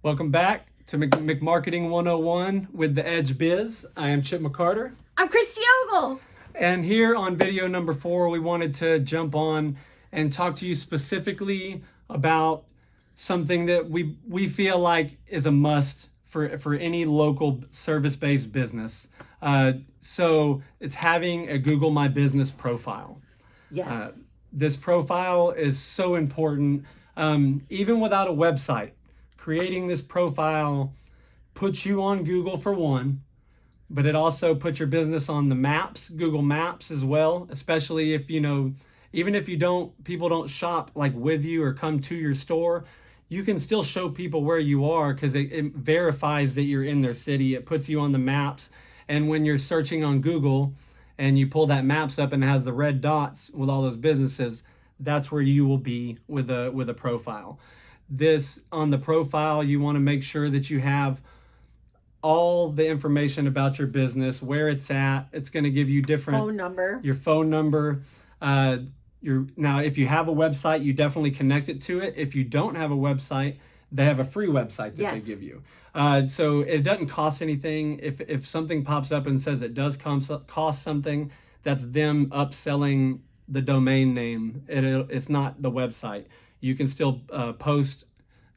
Welcome back to McMarketing 101 with the Edge Biz. I am Chip McCarter. I'm Christy Ogle. And here on video number 4, we wanted to jump on and talk to you specifically about something that we feel like is a must for any local service-based business. So it's having a Google My Business profile. Yes. This profile is so important, even without a website. Creating this profile puts you on Google for one, but it also puts your business on the maps, Google Maps as well, especially if, even if people don't shop like with you or come to your store, you can still show people where you are because it verifies that you're in their city. It puts you on the maps. And when you're searching on Google and you pull that maps up and it has the red dots with all those businesses, that's where you will be with a profile. This on the profile, you want to make sure that you have all the information about your business, where it's at. It's going to give you different your phone number. Now, if you have a website, you definitely connect it to it. If you don't have a website, they have a free website that they give you. So it doesn't cost anything. If something pops up and says it does cost something, that's them upselling the domain name. It's not the website. You can still post,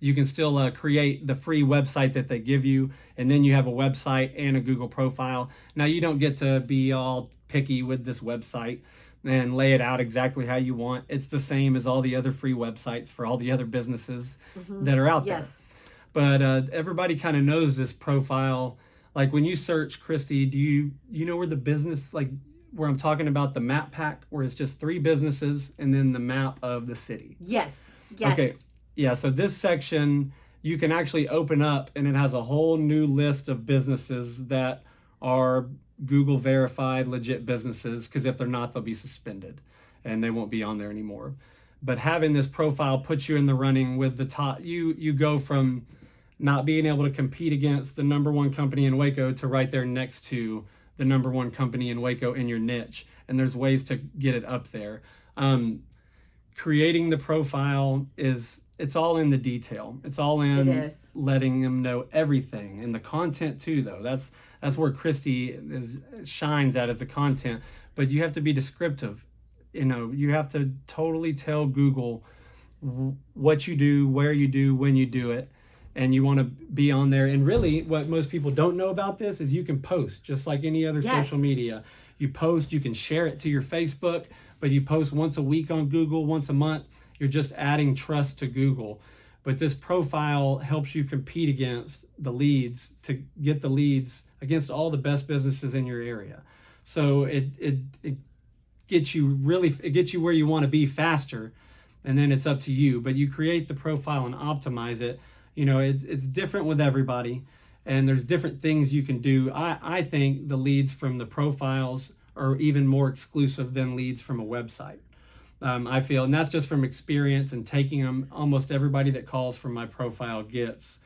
you can still create the free website that they give you, and then you have a website and a Google profile. Now, you don't get to be all picky with this website and lay it out exactly how you want. It's the same as all the other free websites for all the other businesses that are out there. But everybody kind of knows this profile. Like when you search, Christy, do you know where the business, like where I'm talking about the map pack, where it's just 3 businesses and then the map of the city? Yes. Okay. Yeah. So this section you can actually open up and it has a whole new list of businesses that are Google verified legit businesses, because if they're not, they'll be suspended and they won't be on there anymore. But having this profile puts you in the running with the top. You go from not being able to compete against the #1 company in Waco to right there next to the #1 company in Waco in your niche. And there's ways to get it up there. Creating the profile it's all in the detail. It's all in letting them know everything, and the content too, though. That's where Christy shines at, as the content. But you have to be descriptive. You have to totally tell Google what you do, where you do, when you do it, and you want to be on there. And really, what most people don't know about this is you can post just like any other social media. You post, you can share it to your Facebook, but you post once a week on Google, once a month. You're just adding trust to Google. But this profile helps you compete against the leads, to get the leads against all the best businesses in your area. So it gets you where you want to be faster, and then it's up to you. But you create the profile and optimize it. It's different with everybody, and there's different things you can do. I think the leads from the profiles are even more exclusive than leads from a website. I feel, and that's just from experience and taking them. Almost everybody that calls from my profile gets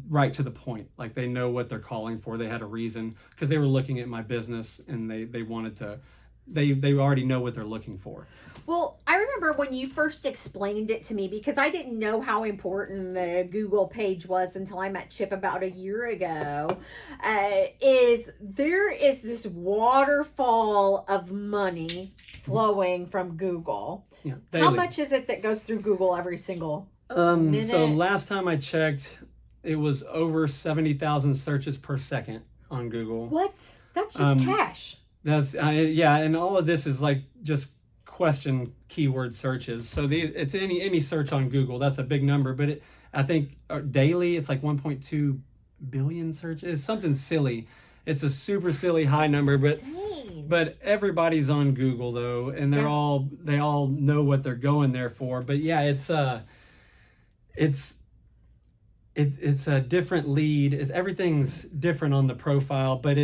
right to the point. Like they know what they're calling for. They had a reason because they were looking at my business and they wanted to. They already know what they're looking for. Well, I remember when you first explained it to me, because I didn't know how important the Google page was until I met Chip about a year ago. There is this waterfall of money flowing from Google. Yeah, daily. How much is it that goes through Google every single minute? So last time I checked, it was over 70,000 searches per second on Google. What? That's just cash. That's and all of this is like just question keyword searches. So it's any search on Google. That's a big number, but I think daily it's like 1.2 billion searches. It's something silly. It's a super silly high number, but everybody's on Google though, and they all know what they're going there for. But yeah, it's a different lead. Everything's different on the profile, but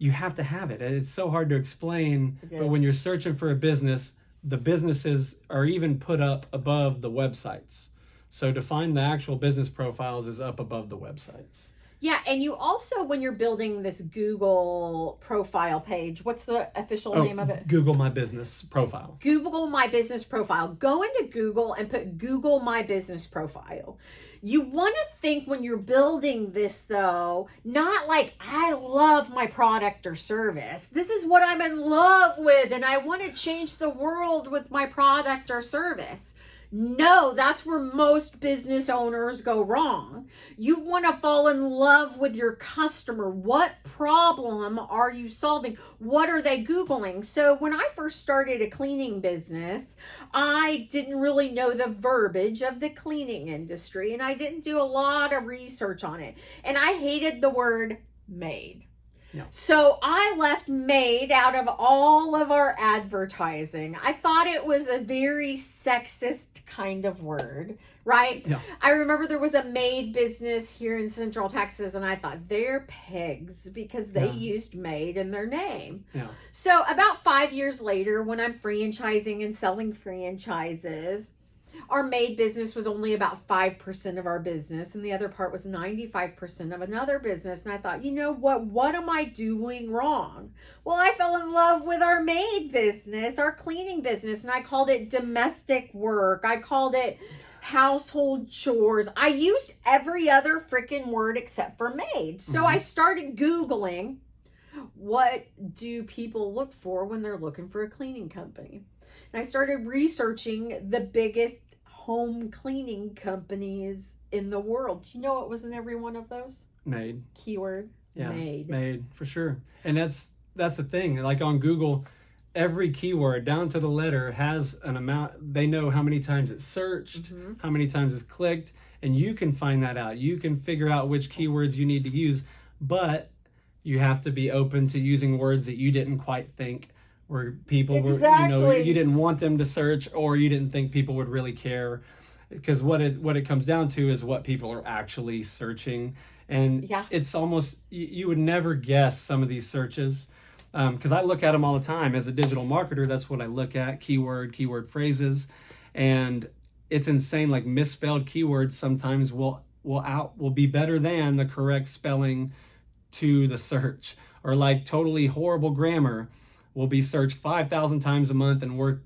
you have to have it. It's so hard to explain, but when you're searching for a business, the businesses are even put up above the websites. So to find the actual business profiles is up above the websites. Yeah, and you also, when you're building this Google profile page, what's the official Oh, name of it? Google My Business profile. Google My Business Profile. Go into Google and put Google My Business Profile. You want to think when you're building this, though, not like, I love my product or service. This is what I'm in love with, and I want to change the world with my product or service. No, that's where most business owners go wrong. You want to fall in love with your customer. What problem are you solving? What are they Googling? So, when I first started a cleaning business, I didn't really know the verbiage of the cleaning industry and I didn't do a lot of research on it. And I hated the word maid. Yeah. So I left maid out of all of our advertising. I thought it was a very sexist kind of word, right? Yeah. I remember there was a maid business here in Central Texas, and I thought they're pigs because they used maid in their name. Yeah. So about 5 years later, when I'm franchising and selling franchises, our maid business was only about 5% of our business, and the other part was 95% of another business. And I thought, you know what? What am I doing wrong? Well, I fell in love with our maid business, our cleaning business, and I called it domestic work. I called it household chores. I used every other freaking word except for maid. So I started Googling, what do people look for when they're looking for a cleaning company? And I started researching the biggest home cleaning companies in the world. You know what was in every one of those? Maid. Keyword. Yeah. Maid. Maid, for sure. And that's the thing. Like on Google, every keyword down to the letter has an amount. They know how many times it's searched, how many times it's clicked, and you can find that out. You can figure out which keywords you need to use, but you have to be open to using words that you didn't quite think where people were, you didn't want them to search, or you didn't think people would really care, because what it comes down to is what people are actually searching. And it's almost, you would never guess some of these searches, because I look at them all the time as a digital marketer. That's what I look at: keyword phrases. And it's insane, like misspelled keywords sometimes will be better than the correct spelling to the search, or like totally horrible grammar will be searched 5,000 times a month and worth,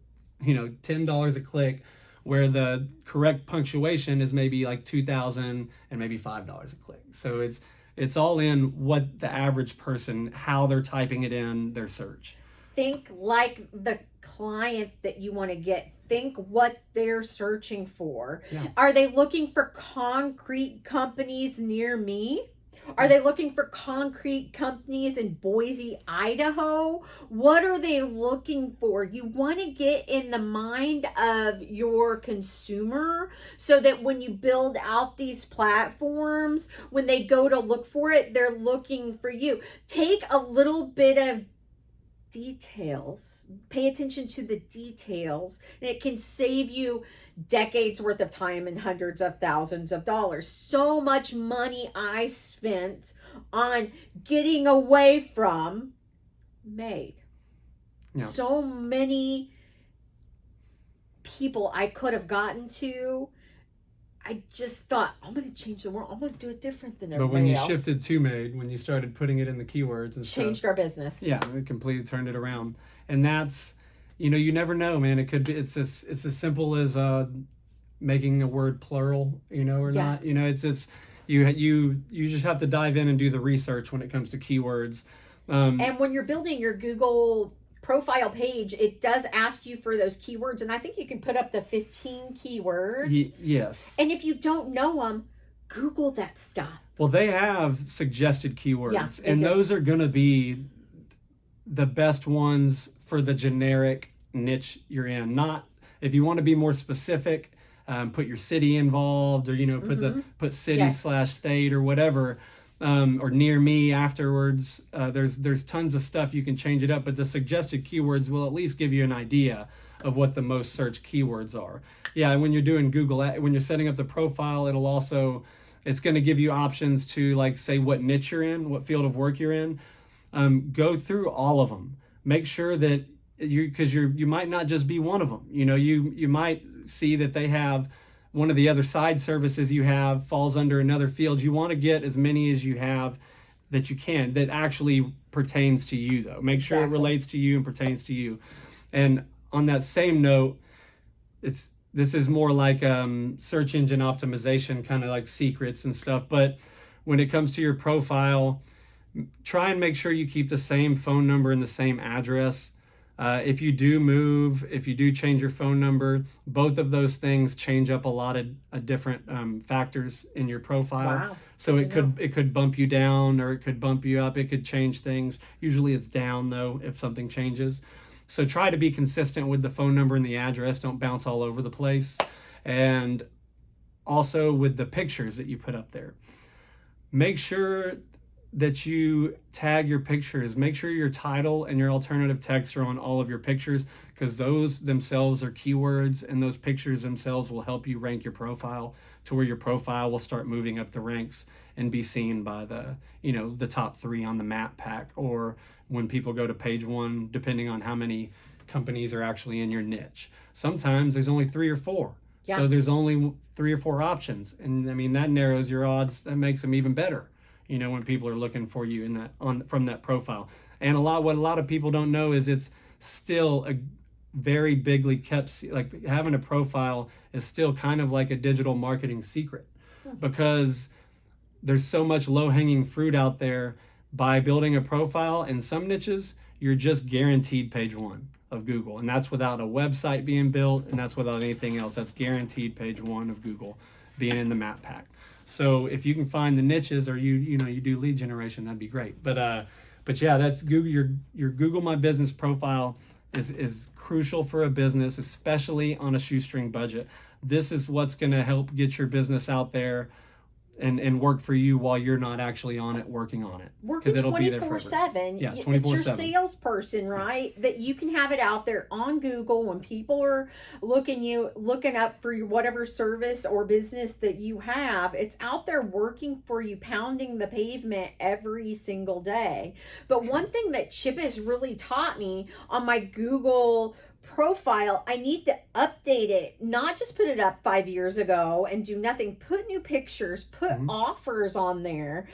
$10 a click, where the correct punctuation is maybe like 2,000 and maybe $5 a click. So it's all in what the average person, how they're typing it in their search. Think like the client that you want to get. Think what they're searching for. Yeah. Are they looking for concrete companies near me? Are they looking for concrete companies in Boise, Idaho? What are they looking for? You want to get in the mind of your consumer so that when you build out these platforms, when they go to look for it, they're looking for you. Take a little bit of details, pay attention to the details, and it can save you decades worth of time and hundreds of thousands of dollars. So much money I spent on getting away from maid. Yeah. So many people I could have gotten to. I just thought, I'm going to change the world. I'm going to do it different than everybody else. But when you shifted to maid, when you started putting it in the keywords and changed our business. Yeah, it completely turned it around. And that's, you never know, man. It could be, it's as simple as making a word plural, or not. It's just, you just have to dive in and do the research when it comes to keywords. And when you're building your Google profile page, it does ask you for those keywords, and I think you can put up the 15 keywords. Yes. And if you don't know them, Google that stuff. Well, they have suggested keywords, and do. Those are going to be the best ones for the generic niche you're in. Not if you want to be more specific, put your city involved, or put city / state or whatever. Or near me afterwards. There's tons of stuff you can change it up, but the suggested keywords will at least give you an idea of what the most searched keywords are. Yeah, and when you're doing Google, when you're setting up the profile, it's going to give you options to, like, say what niche you're in, what field of work you're in. Go through all of them. Make sure that you might not just be one of them. You might see that they have one of the other side services you have falls under another field. You want to get as many as you have that you can that actually pertains to you, though. Make sure it relates to you and pertains to you. And on that same note, this is more like search engine optimization, kind of like secrets and stuff. But when it comes to your profile, try and make sure you keep the same phone number and the same address. If you do move, if you do change your phone number, both of those things change up a lot of different factors in your profile. Wow. So it could bump you down or it could bump you up. It could change things. Usually it's down though if something changes. So try to be consistent with the phone number and the address. Don't bounce all over the place. And also with the pictures that you put up there. Make sure that you tag your pictures. Make sure your title and your alternative text are on all of your pictures, because those themselves are keywords, and those pictures themselves will help you rank your profile to where your profile will start moving up the ranks and be seen by the top 3 on the map pack, or when people go to page 1, depending on how many companies are actually in your niche. Sometimes there's only 3 or 4. Yeah. So there's only 3 or 4 options. And I mean, that narrows your odds. That makes them even better, when people are looking for you from that profile. And what a lot of people don't know is it's still a very bigly kept, like having a profile is still kind of like a digital marketing secret, because there's so much low-hanging fruit out there. By building a profile in some niches, you're just guaranteed page 1 of Google, and that's without a website being built, and that's without anything else. That's guaranteed page 1 of Google being in the map pack. So if you can find the niches, or you do lead generation, that'd be great. But yeah, that's Google. Your Google My Business profile is crucial for a business, especially on a shoestring budget. This is what's going to help get your business out there and work for you while you're not actually on it, working on it. Working 24/7. Yeah, 24/7. It's your salesperson, right? That you can have it out there on Google when people are looking up for whatever service or business that you have. It's out there working for you, pounding the pavement every single day. But one thing that Chip has really taught me on my Google profile, I need to update it, not just put it up 5 years ago and do nothing. Put new pictures, put offers on there,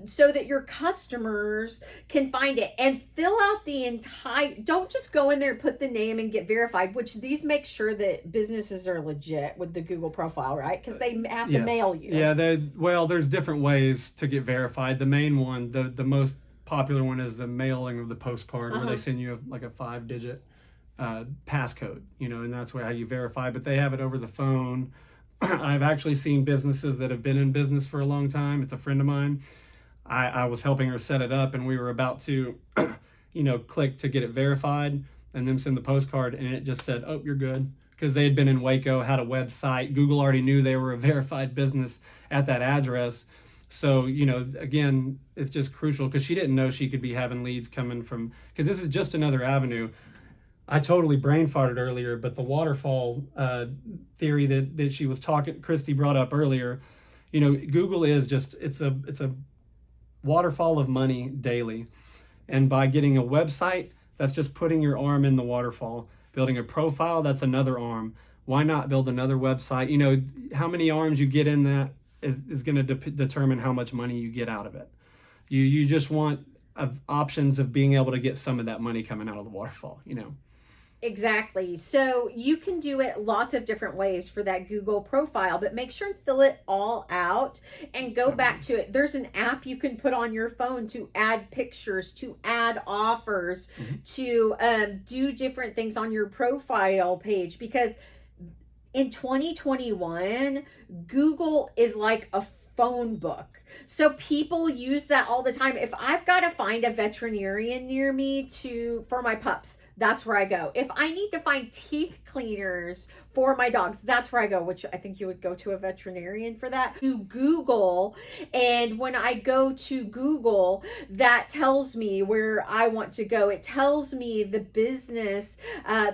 so that your customers can find it, and fill out the entire, don't just go in there, put the name and get verified, which these make sure that businesses are legit with the Google profile, right? Because they have to mail you. Yeah, there's different ways to get verified. The main one, the most popular one, is the mailing of the postcard, where they send you a 5-digit passcode, and that's how you verify. But they have it over the phone. I've actually seen businesses that have been in business for a long time. It's a friend of mine. I was helping her set it up, and we were about to click to get it verified and then send the postcard, and it just said, "Oh, you're good," because they had been in Waco, had a website. Google already knew they were a verified business at that address. So, again, it's just crucial, because she didn't know she could be having leads coming from, because this is just another avenue. I totally brain farted earlier, but the waterfall theory that she was Christy brought up earlier, Google is just, it's a waterfall of money daily. And by getting a website, that's just putting your arm in the waterfall. Building a profile, that's another arm. Why not build another website? How many arms you get in that is going to determine how much money you get out of it. You just want options of being able to get some of that money coming out of the waterfall, Exactly. So you can do it lots of different ways for that Google profile, but make sure and fill it all out and go back to it. There's an app you can put on your phone to add pictures, to add offers, to do different things on your profile page, because in 2021, Google is like a phone book. So people use that all the time. If I've got to find a veterinarian near me for my pups, that's where I go. If I need to find teeth cleaners for my dogs, that's where I go, which I think you would go to a veterinarian for that. To Google, and when I go to Google, that tells me where I want to go. It tells me the business,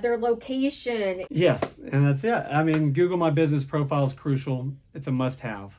their location. Yes, and that's it. I mean, Google My Business profile is crucial. It's a must-have.